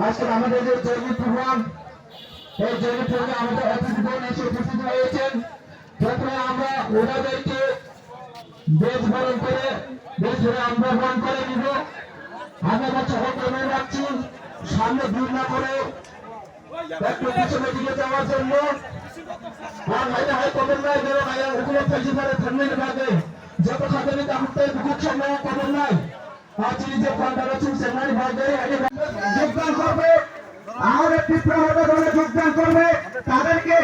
আজকে আমাদের যে জৈবিক প্রোগ্রাম এই জৈবিক প্রোগ্রামে আমাদের অতিথিগণ এসে উপস্থিত হয়েছেন। প্রথমে আমরা ওনাদেরকে বেশ বরণ করে বেশ ধরে আমরা বরণ করে নিব। আমরা সকলকে মনে রাখছি সামনে ভিড় না করে একটু পিছনের দিকে যাওয়ার জন্য। আর হাইটা হাই কবেন নাই বেরো হাইয়া ওগুলো ফেলছি পারে থামলে ভাগে যত খাদ্য কামতে বুকুর সময় কবেন নাই। আর চিনি যে কোনটা রয়েছে সেনারি ভাগে যোগদান করবে আর একটি প্রহরে দলে যোগদান করবে তাদেরকে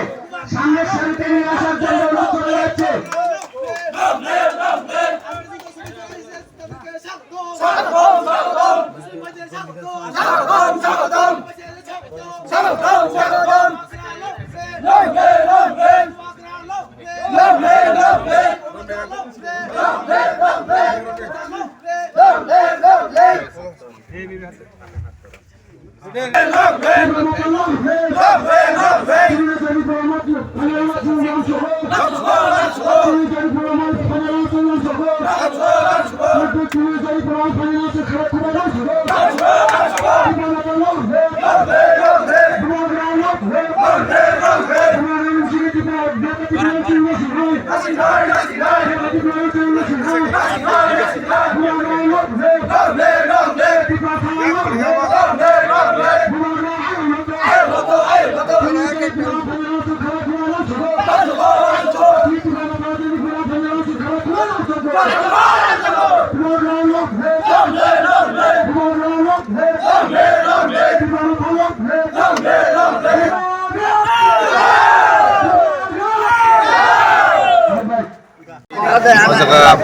সামনের সারিতে নিয়ে আসার জন্য অনুরোধ করা যাচ্ছে।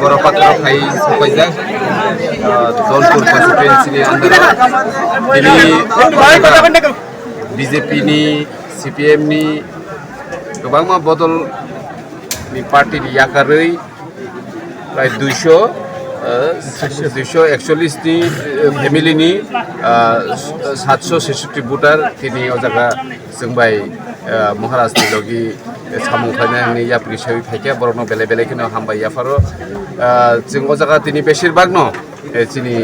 बरपात्र खाई सफैजा जौनपुर कन्स्टिटुएन्सीनि आन्दाराव बिजेपिनि सिपिएमनि गोबां बदलनि पार्टिनि याकारै प्राय 241 फेमिलिनि 766 भोटार दिनै अजागा जोंबाय महाराष्ट्र लगी सामुं खानायनि याप्रि सै फाइके बरनो बेले बेलेखनो हामबाय याफारो जों अजागा दिनै बेसिरभागनो चिनि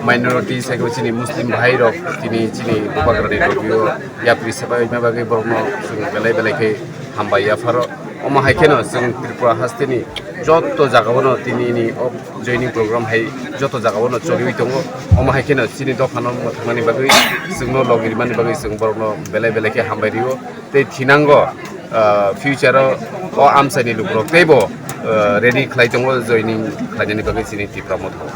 माइनरिटी साइको चिनि मुस्लिम भाई रक दिनै चिनि गोबाग्रानि रबियो याप्रि सबाय माबागै बरनो जों बेले बेलेखे हामबाय याफारो अमा हाइकेनो जों त्रिपुरा हास्टेनि जत जागावनो दिनैनि जयनिं प्रग्राम हाय जत जागावनो चलिबाय दङ अमा हाइकेनो चिनि दखानाव थांनानै बागै जोंनो लगिरमानि बागै जों बरनो बेले बेलेखे हामबाय दियो ते थिनांगो फ्यूचाराव आमसानि लुग्रक तेबो रेडी खालाय दङ जयनिं खालायनायनि बागै चिनि त्रिपुरा मथाव